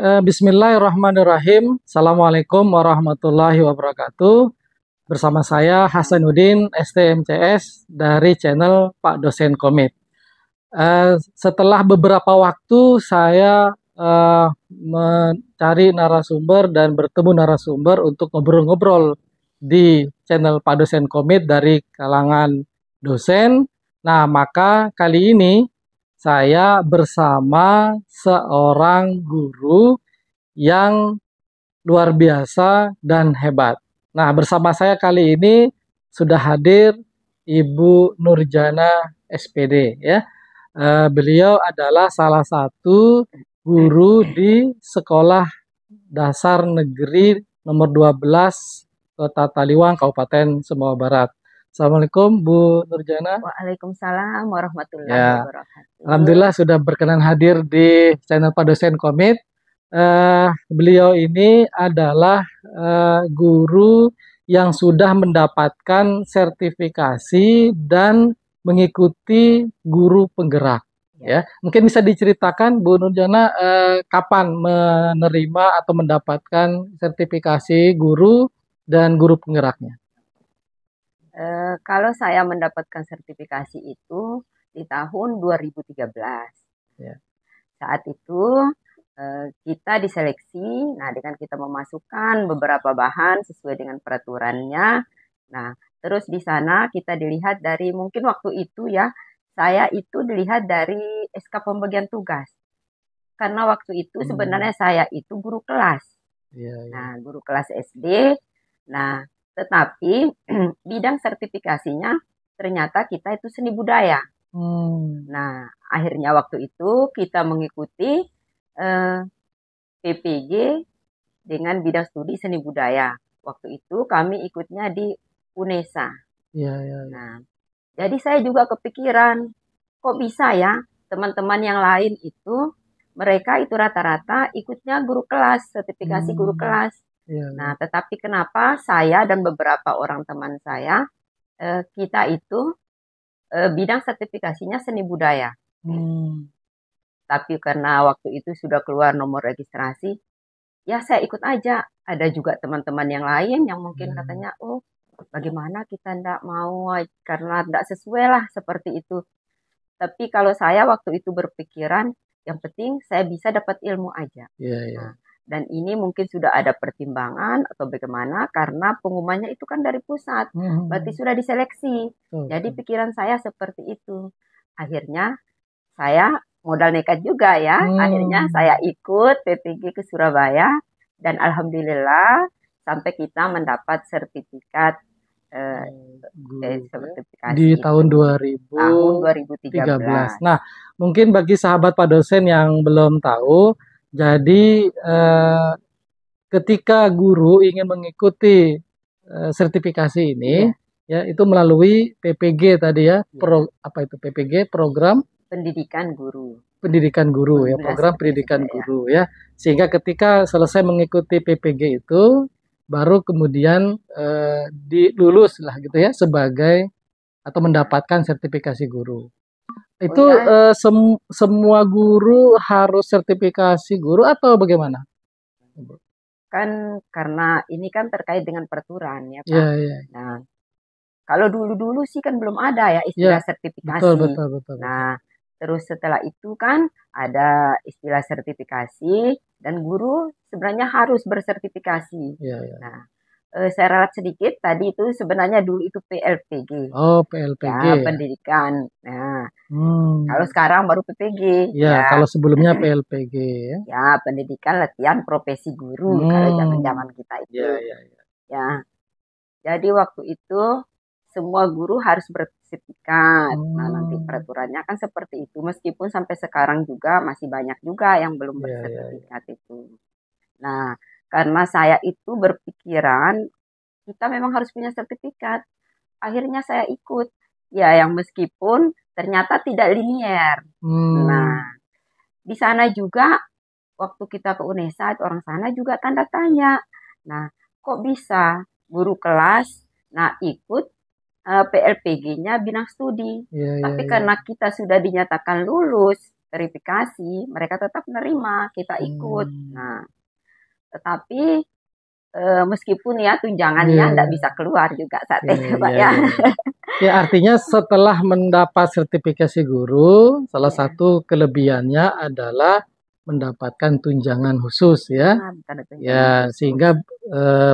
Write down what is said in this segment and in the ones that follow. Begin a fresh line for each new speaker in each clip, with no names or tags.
Bismillahirrahmanirrahim. Assalamualaikum warahmatullahi wabarakatuh. Bersama saya Hasanuddin STMCS dari channel Pak Dosen Komit. Setelah beberapa waktu saya mencari narasumber dan bertemu narasumber untuk ngobrol-ngobrol di channel Pak Dosen Komit dari kalangan dosen. Nah, maka kali ini saya bersama seorang guru yang luar biasa dan hebat. Nah, bersama saya kali ini sudah hadir Ibu Nurjana SPD ya. Beliau adalah salah satu guru di Sekolah Dasar Negeri nomor 12 Kota Taliwang, Kabupaten Sumbawa Barat. Assalamualaikum Bu Nurjana.
Waalaikumsalam warahmatullahi wabarakatuh.
Alhamdulillah sudah berkenan hadir di channel Pak Dosen Komit. Beliau ini adalah guru yang sudah mendapatkan sertifikasi dan mengikuti guru penggerak. Ya, mungkin bisa diceritakan Bu Nurjana kapan menerima atau mendapatkan sertifikasi guru dan guru penggeraknya?
Kalau saya mendapatkan sertifikasi itu di tahun 2013. Ya. Saat itu kita diseleksi, nah dengan kita memasukkan beberapa bahan sesuai dengan peraturannya. Nah, terus di sana kita dilihat dari mungkin waktu itu ya, saya itu dilihat dari SK pembagian tugas. Karena waktu itu sebenarnya saya itu guru kelas. Nah, guru kelas SD. Nah, tetapi bidang sertifikasinya ternyata kita itu seni budaya. Nah, akhirnya waktu itu kita mengikuti PPG dengan bidang studi seni budaya. Waktu itu kami ikutnya di UNESA. Nah, jadi saya juga kepikiran, kok bisa ya teman-teman yang lain itu mereka itu rata-rata ikutnya guru kelas, sertifikasi guru kelas. Nah, tetapi kenapa saya dan beberapa orang teman saya, kita itu bidang sertifikasinya seni budaya. Tapi karena waktu itu sudah keluar nomor registrasi, ya saya ikut aja. Ada juga teman-teman yang lain yang mungkin katanya, oh bagaimana kita tidak mau karena tidak sesuai lah seperti itu. Tapi kalau saya waktu itu berpikiran, yang penting saya bisa dapat ilmu aja. Nah, dan ini mungkin sudah ada pertimbangan atau bagaimana karena pengumumannya itu kan dari pusat, berarti sudah diseleksi. Jadi pikiran saya seperti itu. Akhirnya saya modal nekat juga ya. Akhirnya saya ikut PPG ke Surabaya dan alhamdulillah sampai kita mendapat sertifikat sertifikasi
di tahun 2013. Nah, mungkin bagi sahabat Pak Dosen yang belum tahu, jadi ketika guru ingin mengikuti sertifikasi ini, ya itu melalui PPG tadi ya, apa itu PPG, program
pendidikan guru.
Pendidikan guru ya, program pendidikan guru ya. Sehingga ketika selesai mengikuti PPG itu, baru kemudian dilulus lah gitu ya sebagai atau mendapatkan sertifikasi guru. Itu semua guru harus sertifikasi guru atau bagaimana?
Kan karena ini kan terkait dengan peraturan ya Pak. Nah, kalau dulu-dulu sih kan belum ada ya istilah sertifikasi.
Betul.
Nah, terus setelah itu kan ada istilah sertifikasi dan guru sebenarnya harus bersertifikasi. Nah, saya ralat sedikit tadi itu sebenarnya dulu itu PLPG.
Oh, PLPG.
Ya, pendidikan. Nah, kalau sekarang baru PPG.
Ya, kalau sebelumnya PLPG ya.
Ya, pendidikan latihan profesi guru kalau zaman-zaman kita itu. Ya. Jadi waktu itu semua guru harus bersertifikat. Nah, nanti peraturannya kan seperti itu. Meskipun sampai sekarang juga masih banyak juga yang belum bersertifikat itu. Nah, karena saya itu berpikiran kita memang harus punya sertifikat. Akhirnya saya ikut. Ya, yang meskipun ternyata tidak linier. Nah, di sana juga waktu kita ke UNESA, orang sana juga tanda tanya. Nah, kok bisa guru kelas ikut PLPG-nya bidang studi. Tapi karena kita sudah dinyatakan lulus verifikasi, mereka tetap menerima kita ikut. Nah, tetapi meskipun ya tunjangannya
Iya.
nggak bisa keluar juga saat
Iya,
itu, Pak
iya,
ya.
iya. Ya, artinya setelah mendapat sertifikasi guru, salah
Ya,
satu kelebihannya adalah mendapatkan tunjangan khusus ya.
bukan tunjangan
Ya,
khusus.
sehingga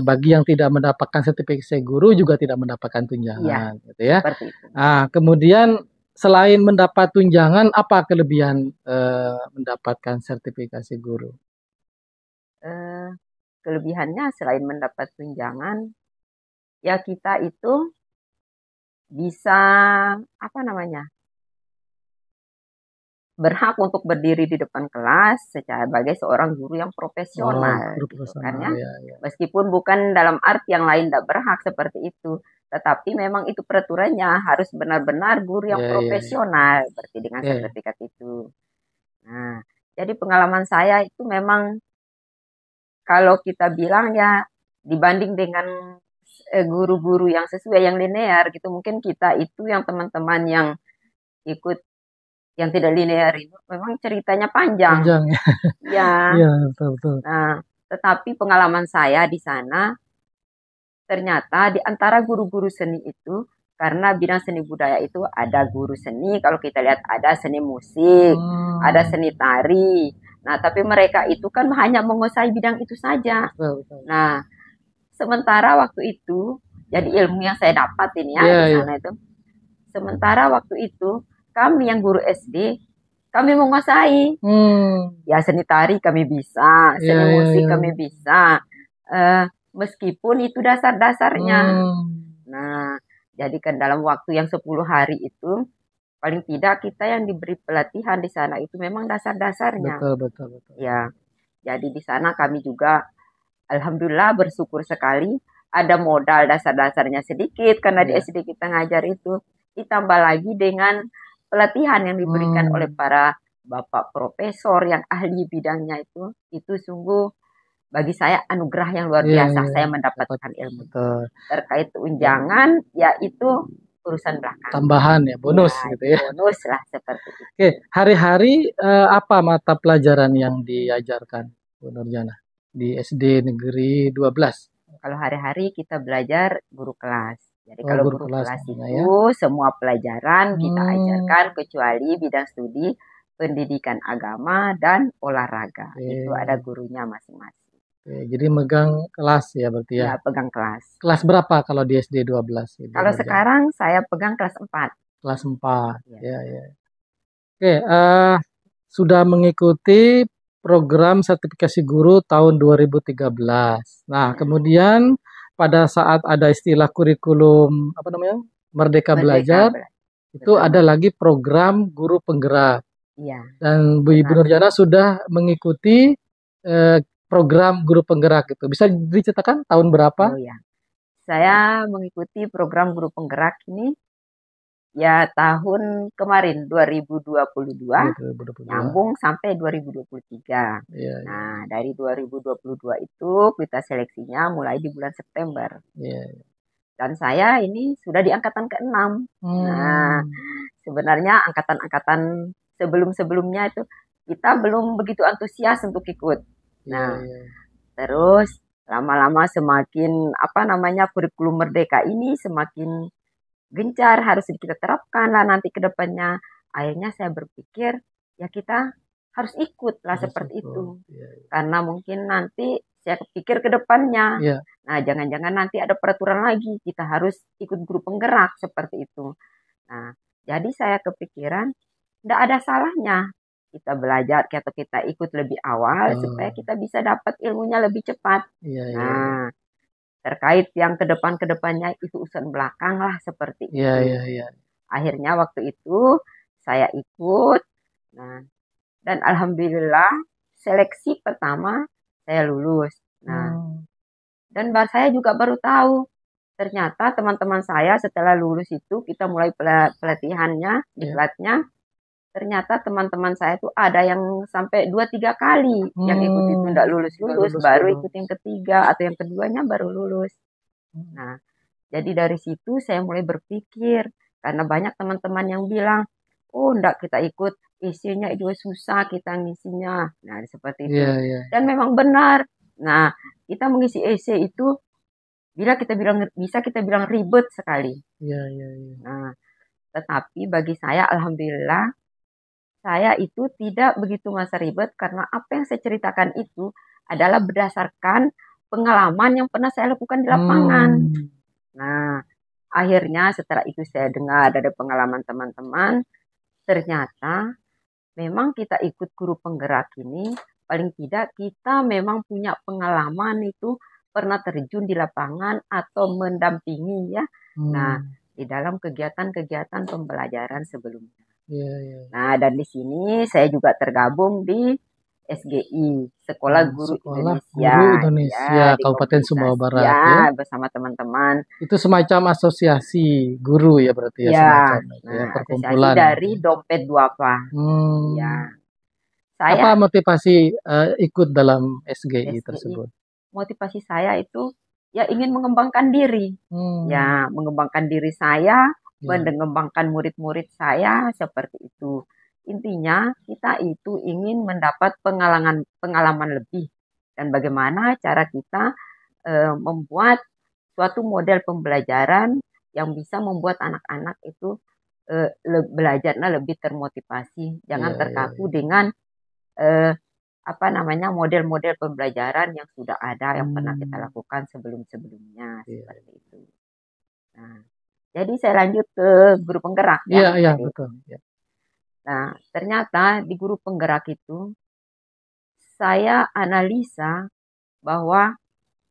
bagi yang tidak mendapatkan sertifikasi guru juga tidak mendapatkan
Iya,
tunjangan gitu ya.
seperti itu.
Nah, kemudian selain mendapat tunjangan, apa kelebihan mendapatkan sertifikasi guru?
Eh, Kelebihannya selain mendapat tunjangan, ya kita itu bisa apa namanya? Berhak untuk berdiri di depan kelas sebagai seorang guru yang
Oh,
profesional
guru
gitu kan ya.
profesional ya, ya.
Meskipun bukan dalam arti yang lain tidak berhak seperti itu, tetapi memang itu peraturannya harus benar-benar guru yang
Ya, ya, ya.
profesional seperti dengan
Oke.
sertifikat itu. Nah, jadi pengalaman saya itu memang kalau kita bilang ya dibanding dengan guru-guru yang sesuai yang linear gitu, mungkin kita itu yang teman-teman yang ikut yang tidak linear itu memang ceritanya panjang.
Panjang ya.
Ya,
Iya, betul, betul.
nah, tetapi pengalaman saya di sana ternyata di antara guru-guru seni itu karena bidang seni budaya itu ada guru seni, kalau kita lihat ada seni musik, ada
Hmm,
seni tari. Nah, tapi mereka itu kan hanya menguasai bidang itu saja.
betul, betul.
Nah, sementara waktu itu, jadi ilmu yang saya dapat ini ya
Iya,
di
iya.
sana itu. Sementara waktu itu, kami yang guru SD, kami menguasai.
Hmm,
Ya seni tari kami bisa,
iya,
seni
iya,
musik
iya.
kami bisa. Meskipun itu dasar-dasarnya.
Hmm,
Nah, jadi kan dalam waktu yang 10 hari itu, paling tidak kita yang diberi pelatihan di sana itu memang dasar-dasarnya.
betul, betul, betul.
Ya, jadi di sana kami juga alhamdulillah bersyukur sekali ada modal dasar-dasarnya sedikit karena di
Iya.
SD kita ngajar itu ditambah lagi dengan pelatihan yang diberikan oleh
Hmm,
para bapak profesor yang ahli bidangnya itu sungguh bagi saya anugerah yang luar
iya,
biasa
iya.
saya
Dapat,
mendapatkan ilmu
betul.
terkait
Ya,
tunjangan yaitu urusan belakang
tambahan ya,
ya
bonus gitu
itu
ya.
bonus lah seperti
Oke,
itu.
hari-hari apa mata pelajaran yang diajarkan Bu Nurjana di SD Negeri 12?
Kalau hari-hari kita belajar guru kelas. Jadi
Oh,
kalau
guru
guru
kelas
kelas
namanya ya.
itu semua pelajaran kita
Hmm,
ajarkan kecuali bidang studi pendidikan agama dan olahraga. Itu ada
oke.
gurunya masing-masing.
Oke, jadi megang kelas ya berarti ya.
Ya, pegang kelas.
Kelas berapa kalau di SD 12 Ibu
Kalau
Nurjana?
sekarang saya pegang kelas 4.
Kelas 4.
Ya.
Ya, ya. Oke, sudah mengikuti program sertifikasi guru tahun 2013. Nah,
Ya.
kemudian pada saat ada istilah kurikulum apa namanya? Merdeka
Merdeka
Belajar, itu
betul.
ada lagi program guru penggerak.
Iya,
Dan Bu Ibu
benar.
Nurjana sudah mengikuti program guru penggerak itu. Bisa diceritakan tahun berapa?
Oh ya. Saya mengikuti program guru penggerak ini ya tahun kemarin 2022
2022.
nyambung sampai 2023.
Iya, iya,
Nah, dari 2022 itu kita seleksinya mulai di bulan September.
iya.
Dan saya ini sudah di angkatan ke-6. Nah,
Hmm,
sebenarnya angkatan-angkatan sebelum-sebelumnya itu kita belum begitu antusias untuk ikut.
iya,
Nah,
iya.
terus lama-lama semakin apa namanya kurikulum merdeka ini semakin gencar harus kita terapkan lah nanti ke depannya. Akhirnya saya berpikir ya kita harus ikut lah
Harus
seperti
ikut.
itu.
Iya,
Karena mungkin nanti saya pikir ke depannya.
iya.
Nah, jangan-jangan nanti ada peraturan lagi kita harus ikut grup penggerak seperti itu. Nah, jadi saya kepikiran tidak ada salahnya kita belajar atau kita ikut lebih awal supaya
Betul.
kita bisa dapat ilmunya lebih cepat.
Iya, iya, iya.
Nah, terkait yang ke depan-kedepannya itu urusan belakang lah seperti
Iya, iya,
itu.
iya.
Akhirnya waktu itu saya ikut. Nah, dan alhamdulillah seleksi pertama saya lulus. Nah,
Hmm,
dan saya juga baru tahu ternyata teman-teman saya setelah lulus itu kita mulai pelatihannya,
iya.
diklatnya. Ternyata teman-teman saya tuh ada yang sampai 2-3 kali yang ikut itu
Hmm,
enggak
nggak
lulus-lulus,
lulus,
baru ikut
lulus.
yang ketiga atau yang keduanya baru lulus.
Hmm,
Nah, jadi dari situ saya mulai berpikir karena banyak teman-teman yang bilang, oh enggak kita ikut isinya juga susah kita ngisinya. Nah, seperti itu.
Iya, iya.
Dan memang benar. Nah, kita mengisi EC itu bisa kita bilang ribet sekali.
Iya, iya, iya.
Nah, tetapi bagi saya alhamdulillah saya itu tidak begitu merasa ribet karena apa yang saya ceritakan itu adalah berdasarkan pengalaman yang pernah saya lakukan di lapangan. Nah, akhirnya setelah itu saya dengar dari pengalaman teman-teman, ternyata memang kita ikut guru penggerak ini, paling tidak kita memang punya pengalaman itu pernah terjun di lapangan atau mendampingi ya. Nah, di dalam kegiatan-kegiatan pembelajaran sebelumnya.
Iya, iya.
Nah, dan di sini saya juga tergabung di SGI, Sekolah Guru
Sekolah
Indonesia.
Guru Indonesia
Ya, di
Kabupaten
komunitas.
Sumbawa Barat
Ya,
ya.
bersama teman-teman.
Itu semacam asosiasi guru ya berarti ya,
Ya,
semacam itu ya,
nah, asosiasi
perkumpulan.
dari Dompet Duafa. Ya.
Apa
Saya
motivasi ikut dalam SGI
SGI,
tersebut?
motivasi saya itu ya ingin mengembangkan diri. Ya, mengembangkan diri saya, mengembangkan murid-murid saya seperti itu. Intinya kita itu ingin mendapat pengalaman lebih dan bagaimana cara kita membuat suatu model pembelajaran yang bisa membuat anak-anak itu belajarnya lebih termotivasi, jangan terkaku dengan model-model pembelajaran yang sudah ada yang pernah kita lakukan sebelum-sebelumnya seperti itu. Nah, jadi saya lanjut ke guru penggerak ya.
Iya, betul. Ya.
Nah, ternyata di guru penggerak itu saya analisa bahwa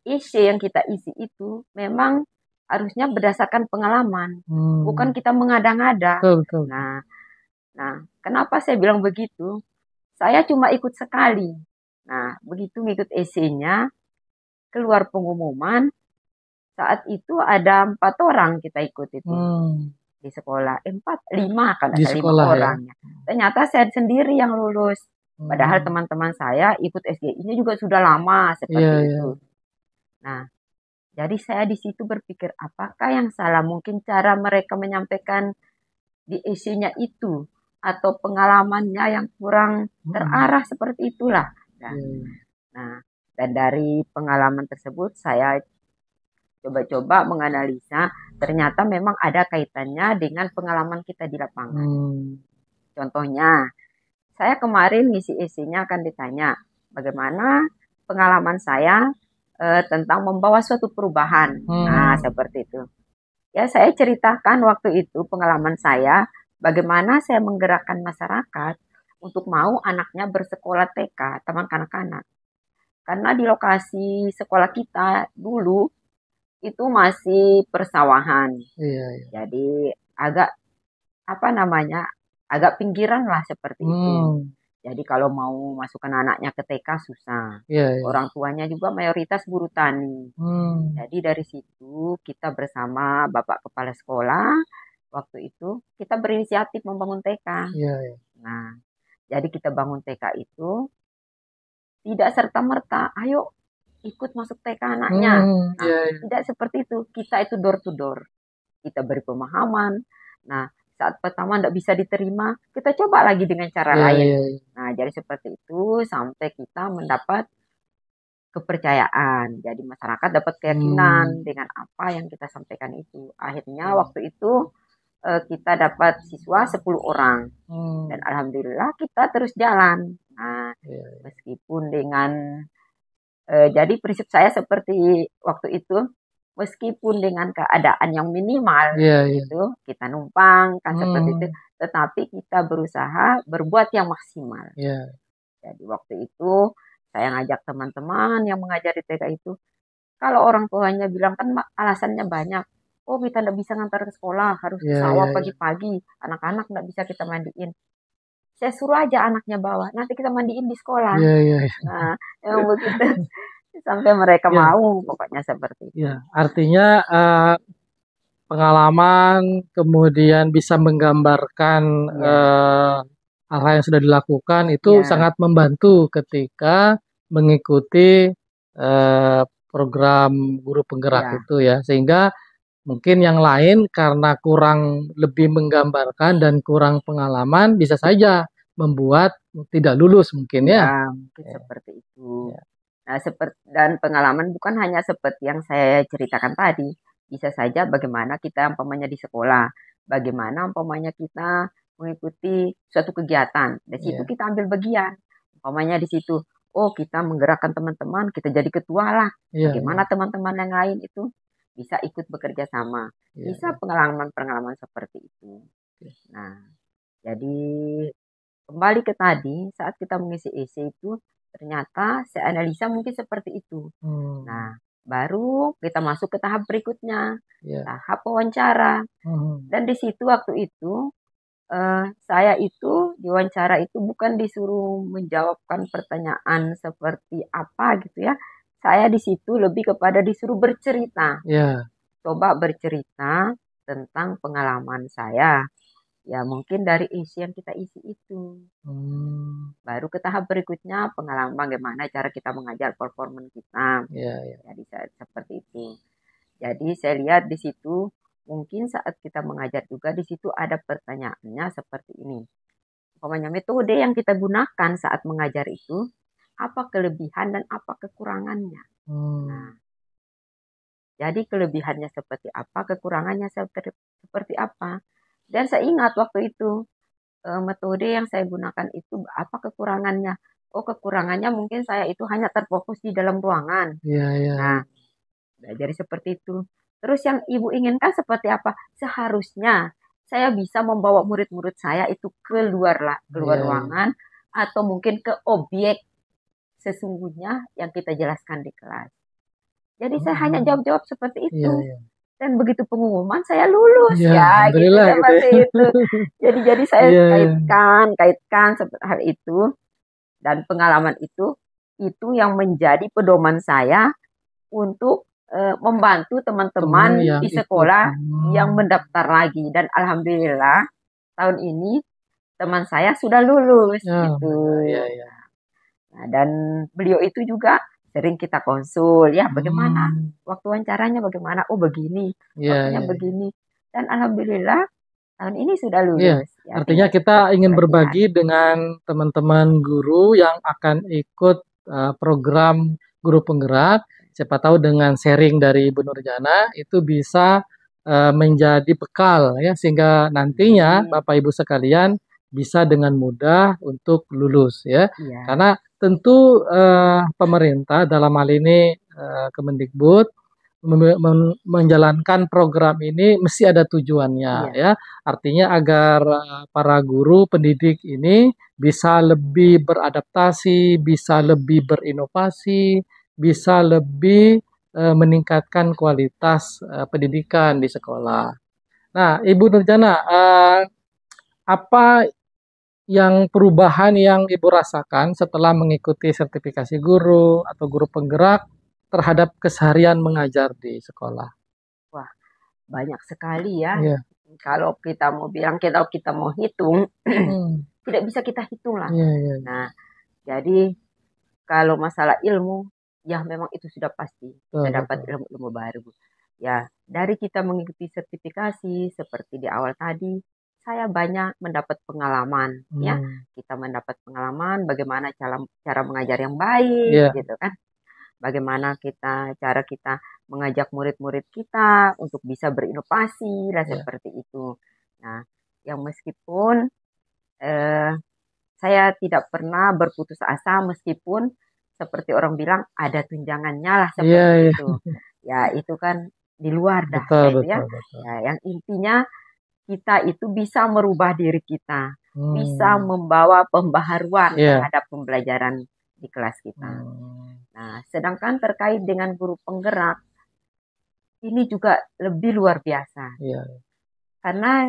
isi yang kita isi itu memang harusnya berdasarkan pengalaman, bukan kita mengada-ngada.
Betul.
Nah, kenapa saya bilang begitu? Saya cuma ikut sekali. Nah, begitu ngikut EC-nya, keluar pengumuman, saat itu ada 4 orang kita ikut itu. Di sekolah. 5 kan ada 5 orang. Ya. Ternyata saya sendiri yang lulus. Padahal teman-teman saya ikut SGI-nya juga sudah lama seperti itu. Nah, jadi saya di situ berpikir apakah yang salah? Mungkin cara mereka menyampaikan di EC-nya itu atau pengalamannya yang kurang terarah seperti itulah. Nah, dan dari pengalaman tersebut saya coba-coba menganalisa, ternyata memang ada kaitannya dengan pengalaman kita di lapangan. Contohnya, saya kemarin ngisi EC-nya akan ditanya bagaimana pengalaman saya tentang membawa suatu perubahan. Nah, seperti itu. Ya, saya ceritakan waktu itu pengalaman saya, bagaimana saya menggerakkan masyarakat untuk mau anaknya bersekolah TK, taman kanak-kanak. Karena di lokasi sekolah kita dulu, itu masih persawahan. Jadi agak agak pinggiran lah seperti itu. Jadi kalau mau masukkan anaknya ke TK susah. Orang tuanya juga mayoritas buruh tani. Jadi dari situ kita bersama Bapak Kepala Sekolah waktu itu kita berinisiatif membangun TK. Nah, jadi kita bangun TK itu tidak serta-merta, ayo ikut masuk TK anaknya. Tidak seperti itu. Kita itu door to door. Kita beri pemahaman. Nah, saat pertama tidak bisa diterima, kita coba lagi dengan cara lain. Nah, jadi seperti itu sampai kita mendapat kepercayaan. Jadi masyarakat dapat keyakinan dengan apa yang kita sampaikan itu. Akhirnya waktu itu kita dapat siswa 10 orang. Dan alhamdulillah kita terus jalan. Nah, meskipun dengan jadi prinsip saya seperti waktu itu, meskipun dengan keadaan yang minimal, gitu, kita numpang kan seperti itu, tetapi kita berusaha berbuat yang maksimal. Jadi waktu itu saya ngajak teman-teman yang mengajari TK itu, kalau orang tuanya bilang kan alasannya banyak, oh kita tidak bisa ngantar ke sekolah, harus ke sawah pagi-pagi, anak-anak tidak bisa kita mandiin. Saya suruh aja anaknya bawa, nanti kita mandiin di sekolah. Nah, yang begitu sampai mereka mau, pokoknya seperti itu.
Artinya pengalaman kemudian bisa menggambarkan hal-hal yang sudah dilakukan itu sangat membantu ketika mengikuti program guru penggerak itu ya, sehingga Mungkin yang lain karena kurang lebih menggambarkan dan kurang pengalaman bisa saja membuat tidak lulus mungkin ya.
Ya, mungkin
Ya,
seperti itu.
ya,
Nah, dan pengalaman bukan hanya seperti yang saya ceritakan tadi. Bisa saja bagaimana kita umpamanya di sekolah, bagaimana umpamanya kita mengikuti suatu kegiatan. Di situ
ya,
kita ambil bagian. Umpamanya di situ, oh kita menggerakkan teman-teman, kita jadi ketua lah.
ya, ya,
Bagaimana teman-teman yang lain itu bisa ikut bekerja sama.
ya,
Bisa
ya.
pengalaman-pengalaman seperti itu. Nah, jadi kembali ke tadi, saat kita mengisi essay itu, ternyata saya analisa mungkin seperti itu.
Hmm,
Nah, baru kita masuk ke tahap berikutnya,
ya.
tahap wawancara.
Hmm,
Dan di situ waktu itu, saya itu diwawancara itu bukan disuruh menjawabkan pertanyaan seperti apa gitu ya. Saya di situ lebih kepada disuruh bercerita.
ya.
Coba bercerita tentang pengalaman saya. Ya mungkin dari isi yang kita isi itu.
Hmm,
Baru ke tahap berikutnya pengalaman bagaimana cara kita mengajar performan kita.
ya, ya.
Jadi seperti itu. Jadi saya lihat di situ mungkin saat kita mengajar juga di situ ada pertanyaannya seperti ini. Pokoknya metode yang kita gunakan saat mengajar itu apa kelebihan dan apa kekurangannya. Nah,
Hmm,
jadi kelebihannya seperti apa, kekurangannya seperti apa. Dan saya ingat waktu itu metode yang saya gunakan itu apa kekurangannya? Oh, kekurangannya mungkin saya itu hanya terfokus di dalam ruangan.
ya, ya,
Nah, belajar seperti itu. Terus yang ibu inginkan seperti apa? Seharusnya saya bisa membawa murid-murid saya itu keluar
ya, ya.
ruangan atau mungkin ke objek sesungguhnya yang kita jelaskan di kelas. Jadi saya hanya
Hmm,
jawab-jawab seperti
iya,
itu.
iya.
Dan begitu pengumuman saya lulus
Iya,
ya gitu
alhamdulillah gitu ya.
seperti itu. Jadi saya
Iya, iya.
kaitkan seperti hal itu dan pengalaman itu yang menjadi pedoman saya untuk membantu
Teman
teman-teman
yang
di
ikut.
sekolah yang mendaftar lagi dan alhamdulillah tahun ini teman saya sudah lulus
Ya, alhamdulillah. Iya,
gitu.
iya.
Nah, dan beliau itu juga sering kita konsul, ya bagaimana
Hmm,
waktu wawancaranya bagaimana? Oh begini,
iya,
waktunya
iya, iya.
begini. Dan alhamdulillah tahun ini sudah
Iya,
lulus. Ya
artinya
tinggal
kita
seperti
ingin
pelatihan.
berbagi dengan teman-teman guru yang akan ikut program guru penggerak. Siapa tahu dengan sharing dari Bu Nurjana itu bisa menjadi bekal ya sehingga nantinya
Amin.
Bapak Ibu sekalian bisa dengan mudah untuk lulus ya.
Iya,
Karena tentu pemerintah dalam hal ini Kemendikbud menjalankan program ini mesti ada tujuannya
iya,
ya. Artinya agar para guru pendidik ini bisa lebih beradaptasi, bisa lebih berinovasi, bisa lebih meningkatkan kualitas pendidikan di sekolah. Nah, Ibu Nurjana, apa yang perubahan yang Ibu rasakan setelah mengikuti sertifikasi guru atau guru penggerak terhadap keseharian mengajar di sekolah?
wah banyak sekali ya.
Iya.
Kalau kita mau bilang kita mau hitung,
Hmm.
tidak bisa kita hitung lah.
Iya, iya,
Nah, jadi kalau masalah ilmu, ya memang itu sudah pasti kita
betul,
dapat
betul.
ilmu-ilmu baru. Ya, dari kita mengikuti sertifikasi seperti di awal tadi, saya banyak mendapat pengalaman, ya.
Hmm.
Kita mendapat pengalaman bagaimana cara cara mengajar yang baik,
Iya,
gitu kan. Bagaimana cara kita mengajak murid-murid kita untuk bisa berinovasi, lah
iya,
seperti itu. Nah, yang meskipun eh, saya tidak pernah berputus asa meskipun seperti orang bilang ada tunjangannya lah
iya,
seperti
iya,
itu. Ya itu kan di luar dah
betul,
ya itu ya.
betul, betul.
Ya yang intinya kita itu bisa merubah diri kita, bisa
Hmm.
membawa pembaharuan
Iya.
terhadap pembelajaran di kelas kita.
Hmm.
Nah, sedangkan terkait dengan guru penggerak ini juga lebih luar biasa
Iya.
karena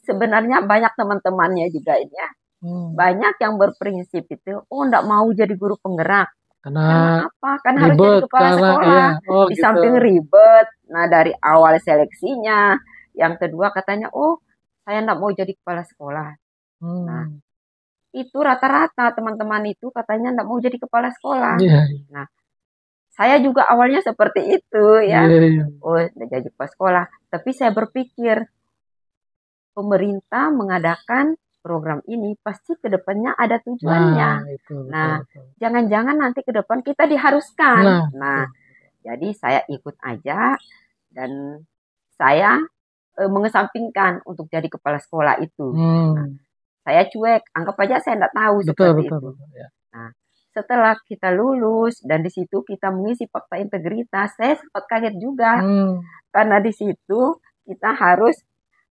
sebenarnya banyak teman-temannya juga ini ya.
Hmm.
Banyak yang berprinsip itu, oh enggak mau jadi guru penggerak.
Karena
Karena apa? Kan harus jadi
ribet,
kepala
karena iya,
sekolah.
oh
Di
gitu.
samping ribet, nah dari awal seleksinya. Yang kedua katanya, oh saya enggak mau jadi kepala sekolah. Nah,
Hmm.
itu rata-rata teman-teman itu katanya enggak mau jadi kepala sekolah.
Iya,
Nah, Saya juga awalnya seperti itu ya.
Iya, iya.
Oh, udah jadi kepala sekolah. Tapi saya berpikir pemerintah mengadakan program ini pasti ke depannya ada tujuannya.
Nah, itu betul,
Nah,
betul.
jangan-jangan nanti ke depan kita diharuskan.
Nah,
Nah,
betul.
jadi saya ikut aja dan saya mengesampingkan untuk jadi kepala sekolah itu. Nah,
Hmm,
saya cuek, anggap aja saya tidak tahu
betul,
seperti
betul,
itu.
betul. Ya.
Nah, setelah kita lulus dan di situ kita mengisi fakta integritas, saya sempat kaget juga
Hmm,
karena di situ kita harus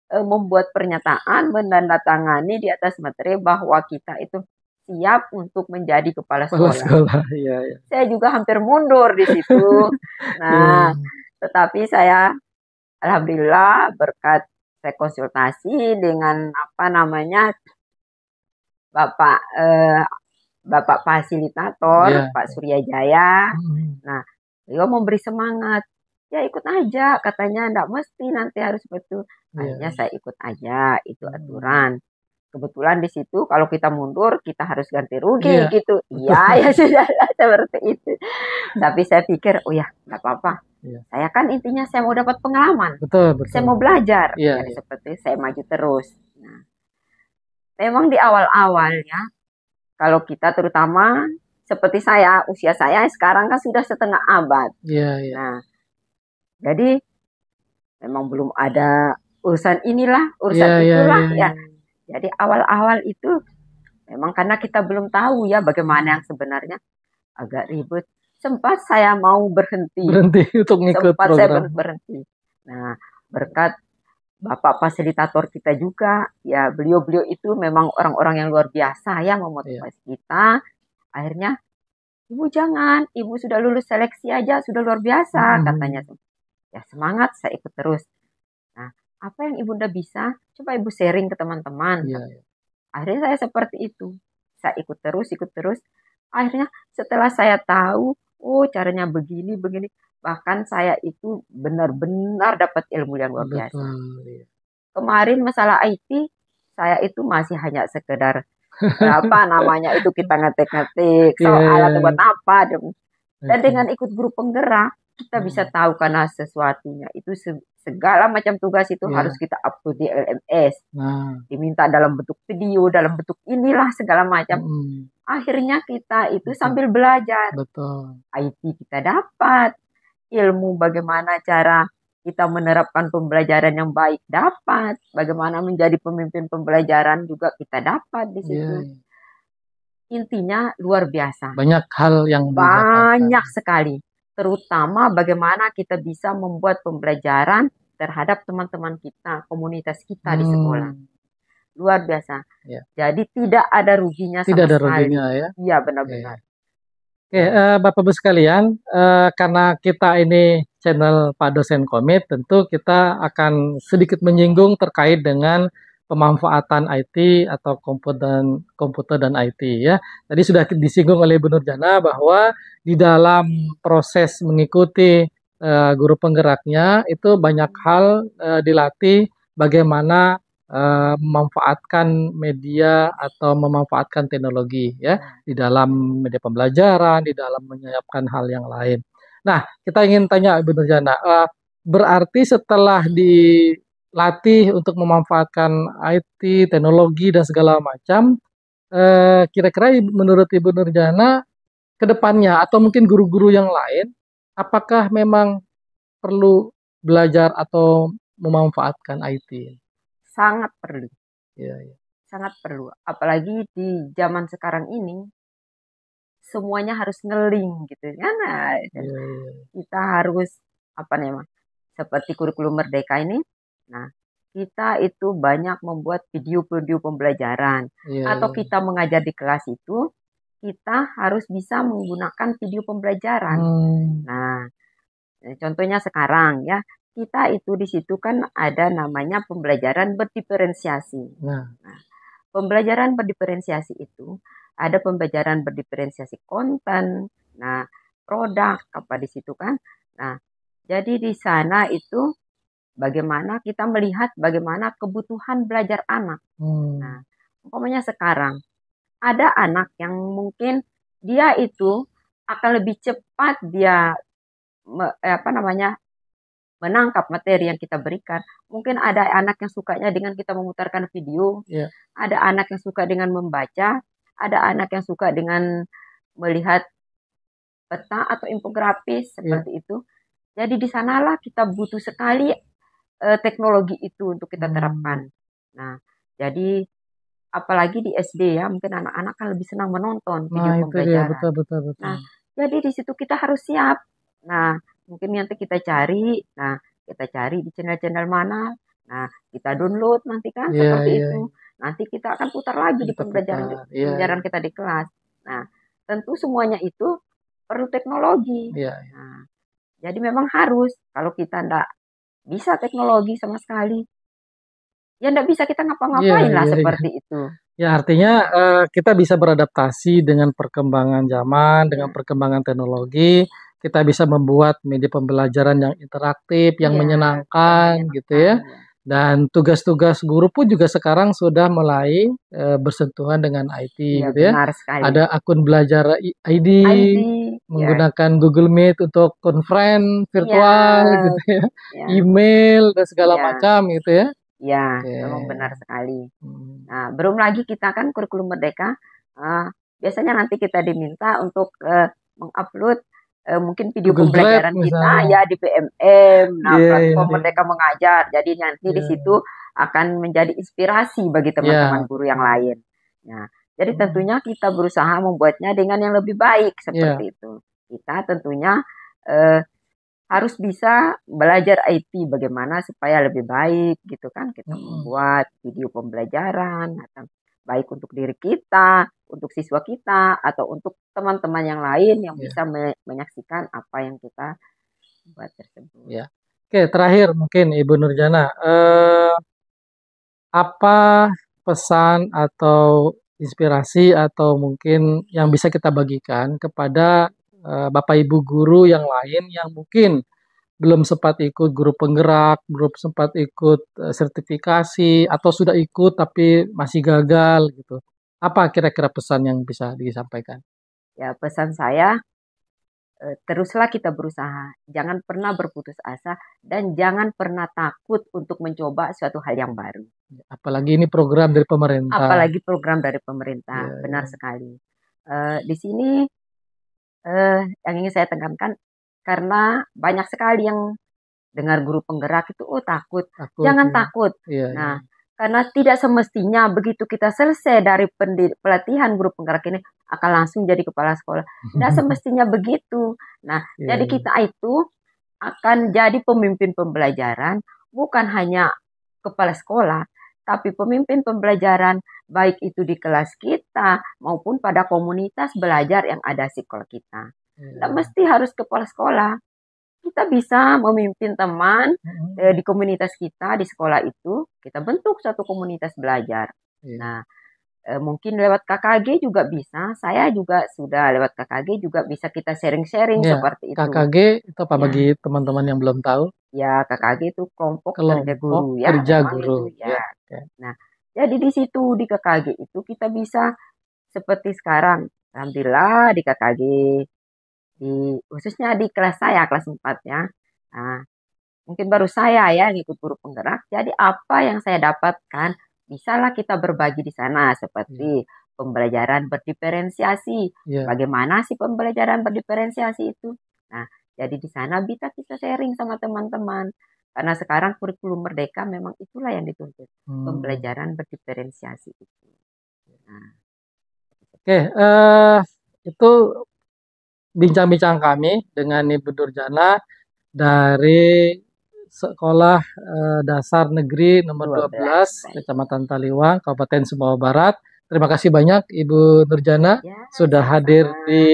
membuat pernyataan menandatangani di atas materi bahwa kita itu siap untuk menjadi kepala
kepala
sekolah.
sekolah. Iya, iya.
Saya juga hampir mundur di situ.
Iya,
Nah, tetapi saya alhamdulillah berkat saya konsultasi dengan apa namanya Bapak Bapak
iya.
fasilitator Pak Surya Jaya.
Hmm,
Nah, beliau memberi semangat. Ya ikut aja katanya enggak mesti nanti harus betul.
iya,
Akhirnya
iya.
saya ikut aja itu
Hmm,
aturan. Kebetulan di situ kalau kita mundur kita harus ganti rugi
iya,
gitu.
betul.
Iya ya sudah seperti itu. Tapi saya pikir oh ya enggak apa-apa.
Iya,
Saya kan intinya saya mau dapat pengalaman.
betul,
Saya
betul.
mau belajar.
Iya,
Ya
iya.
seperti itu, saya maju terus. Nah, memang di awal-awalnya kalau kita terutama seperti saya, usia saya sekarang kan sudah setengah abad.
Iya, iya.
Nah, jadi memang belum ada urusan inilah,
Iya,
urusan
iya,
itulah
iya,
ya.
iya.
Jadi awal-awal itu memang karena kita belum tahu ya bagaimana
Hmm.
yang sebenarnya agak ribet. Sempat saya mau berhenti,
Berhenti untuk ngikut
sempat saya
program.
berhenti. Nah, berkat Bapak fasilitator kita juga, ya beliau-beliau itu memang orang-orang yang luar biasa ya
Iya.
memotivasi kita. Akhirnya, ibu jangan, ibu sudah lulus seleksi aja, sudah luar biasa katanya.
Hmm.
Ya semangat, saya ikut terus. Nah, apa yang ibunda bisa, coba ibu sharing ke teman-teman.
Iya, iya.
Akhirnya saya seperti itu. Saya ikut terus, ikut terus. Akhirnya setelah saya tahu, oh caranya begini, begini. Bahkan saya itu benar-benar dapat ilmu yang luar biasa.
Betul. Iya.
Kemarin masalah IT, saya itu masih hanya sekedar apa namanya itu kita ngetik-ngetik
Iya, iya,
soal atau buat
iya.
apa. Dan dengan
Betul.
ikut grup penggerak, kita bisa
Hmm.
tahu karena sesuatunya itu segala macam tugas itu harus
Iya.
kita up to di LMS.
Nah.
Diminta dalam bentuk video, dalam bentuk inilah segala macam.
Hmm.
Akhirnya kita itu
Betul.
sambil belajar.
Betul.
IT kita dapat, ilmu bagaimana cara kita menerapkan pembelajaran yang baik dapat, bagaimana menjadi pemimpin pembelajaran juga kita dapat di
Iya,
situ.
iya.
Intinya luar biasa.
Banyak hal yang didapatkan.
Banyak sekali. Terutama bagaimana kita bisa membuat pembelajaran terhadap teman-teman kita, komunitas kita di sekolah.
Hmm.
Luar biasa.
Ya.
Jadi tidak ada ruginya
Tidak
sama
ada
sekali.
ruginya ya.
Iya
Oke.
benar-benar.
Oke, Bapak Ibu sekalian, karena kita ini channel Pak Dosen Komit, tentu kita akan sedikit menyinggung terkait dengan pemanfaatan IT atau komputer dan IT ya. Tadi sudah disinggung oleh Bu Nurjana bahwa di dalam proses mengikuti guru penggeraknya itu banyak hal dilatih bagaimana memanfaatkan media atau memanfaatkan teknologi ya di dalam media pembelajaran, di dalam menyiapkan hal yang lain. Nah, kita ingin tanya Ibu Nurjana, berarti setelah dilatih untuk memanfaatkan IT, teknologi dan segala macam, kira-kira menurut Ibu Nurjana ke depannya atau mungkin guru-guru yang lain, apakah memang perlu belajar atau memanfaatkan IT?
Sangat perlu.
Ya, ya.
Sangat perlu. Apalagi di zaman sekarang ini, semuanya harus ngeling gitu. Nah,
Ya, ya.
kita harus apa namanya seperti kurikulum merdeka ini. Nah, kita itu banyak membuat video-video pembelajaran
Ya,
atau
ya.
kita mengajar di kelas itu kita harus bisa menggunakan video pembelajaran.
Hmm.
Nah, contohnya sekarang ya, kita itu di situ kan ada namanya pembelajaran berdiferensiasi.
Nah,
Nah, pembelajaran berdiferensiasi itu ada pembelajaran berdiferensiasi konten, nah produk apa di situ kan. Nah, jadi di sana itu bagaimana kita melihat bagaimana kebutuhan belajar anak. Nah,
hmm.
umpamanya sekarang ada anak yang mungkin dia itu akan lebih cepat dia menangkap materi yang kita berikan. Mungkin ada anak yang sukanya dengan kita memutarkan video,
Ya.
ada anak yang suka dengan membaca, ada anak yang suka dengan melihat peta atau infografis seperti itu. Jadi di sanalah kita butuh sekali teknologi itu untuk kita terapkan. Nah, jadi apalagi di SD ya, mungkin anak-anak kan lebih senang menonton video
Nah, itu dia,
pembelajaran.
betul.
Nah, jadi di situ kita harus siap. Nah, mungkin nanti kita cari di channel-channel mana. Nah, kita download nanti kan
Iya,
seperti
iya.
itu. Nanti kita akan putar lagi di
Kita
pembelajaran
putar. Iya,
pembelajaran kita di kelas. Nah, tentu semuanya itu perlu teknologi.
iya.
Nah, jadi memang harus. Kalau kita enggak bisa teknologi sama sekali, ya enggak bisa kita ngapa-ngapain lah
Iya.
seperti itu.
Ya, artinya kita bisa beradaptasi dengan perkembangan zaman, dengan perkembangan teknologi. Kita bisa membuat media pembelajaran yang interaktif, yang
Iya,
menyenangkan, gitu ya.
ya.
Dan tugas-tugas guru pun juga sekarang sudah mulai bersentuhan dengan IT,
Iya,
gitu ya.
benar sekali.
Ada akun belajar ID,
ID,
menggunakan Google Meet untuk conference virtual, gitu ya.
ya.
Email dan segala
Iya.
macam, gitu ya.
Ya,
Oke.
memang benar sekali.
Hmm.
Nah, belum lagi kita kan kurikulum merdeka, biasanya nanti kita diminta untuk mengupload mungkin video
Google Drive
pembelajaran kita
misalnya.
ya di PMM. Nah,
Iya,
platform
iya.
Merdeka Mengajar. Jadi nanti di
Iya.
situ akan menjadi inspirasi bagi teman-teman guru yang lain. Nah, jadi tentunya kita berusaha membuatnya dengan yang lebih baik seperti itu. Kita tentunya harus bisa belajar IT bagaimana supaya lebih baik gitu kan. Kita membuat video pembelajaran atau baik untuk diri kita, untuk siswa kita, atau untuk teman-teman yang lain yang bisa menyaksikan apa yang kita buat tersebut.
Ya. Oke, terakhir mungkin Ibu Nurjana, apa pesan atau inspirasi atau mungkin yang bisa kita bagikan kepada Bapak Ibu guru yang lain yang mungkin belum sempat ikut guru penggerak, belum sempat ikut sertifikasi, atau sudah ikut tapi masih gagal gitu. Apa kira-kira pesan yang bisa disampaikan?
Ya, pesan saya, teruslah kita berusaha. Jangan pernah berputus asa dan jangan pernah takut untuk mencoba suatu hal yang baru.
Apalagi ini program dari pemerintah.
Apalagi program dari pemerintah, benar sekali. Di sini yang ingin saya tekankan, karena banyak sekali yang dengar guru penggerak itu takut. Jangan takut. Nah, karena tidak semestinya begitu kita selesai dari pelatihan guru penggerak ini akan langsung jadi kepala sekolah. Tidak semestinya begitu. Nah, jadi kita itu akan jadi pemimpin pembelajaran, bukan hanya kepala sekolah, tapi pemimpin pembelajaran baik itu di kelas kita maupun pada komunitas belajar yang ada di sekolah kita. Tidak mesti harus kepala sekolah. Kita bisa memimpin teman di komunitas kita di sekolah itu. Kita bentuk suatu komunitas belajar. Nah, mungkin lewat KKG juga bisa. Saya juga sudah lewat KKG juga bisa kita sharing-sharing seperti itu.
KKG itu apa bagi teman-teman yang belum tahu?
Ya, KKG itu kelompok kerja guru ya.
Kerja guru.
Nah, jadi di situ di KKG itu kita bisa seperti sekarang. Alhamdulillah di KKG, khususnya di kelas saya, kelas 4 ya. Nah, mungkin baru saya ya yang ikut guru penggerak. Jadi apa yang saya dapatkan, bisalah kita berbagi di sana seperti pembelajaran berdiferensiasi. Bagaimana sih pembelajaran berdiferensiasi itu? Nah, jadi di sana bisa kita sharing sama teman-teman. Karena sekarang kurikulum merdeka memang itulah yang dituntut. Pembelajaran berdiferensiasi itu. Nah.
Oke, itu bincang-bincang kami dengan Ibu Nurjana dari Sekolah Dasar Negeri nomor 12 Kecamatan Taliwang, Kabupaten Sumbawa Barat. Terima kasih banyak Ibu Nurjana sudah hadir di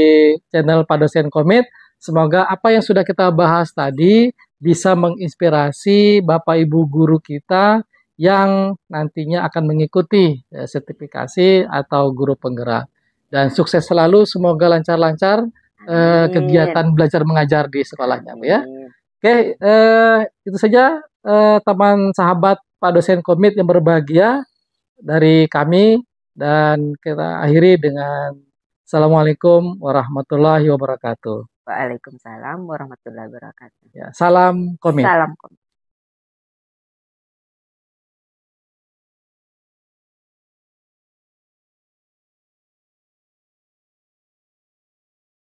channel Pak Dosen Komit. Semoga apa yang sudah kita bahas tadi bisa menginspirasi Bapak Ibu guru kita yang nantinya akan mengikuti sertifikasi atau guru penggerak. Dan sukses selalu, semoga lancar-lancar kegiatan belajar mengajar di sekolahnya, Bu ya. Oke, itu saja teman sahabat Pak Dosen Komit yang berbahagia dari kami, dan kita akhiri dengan Assalamualaikum warahmatullahi wabarakatuh.
Waalaikumsalam warahmatullahi wabarakatuh.
Ya, salam komit.
Salam.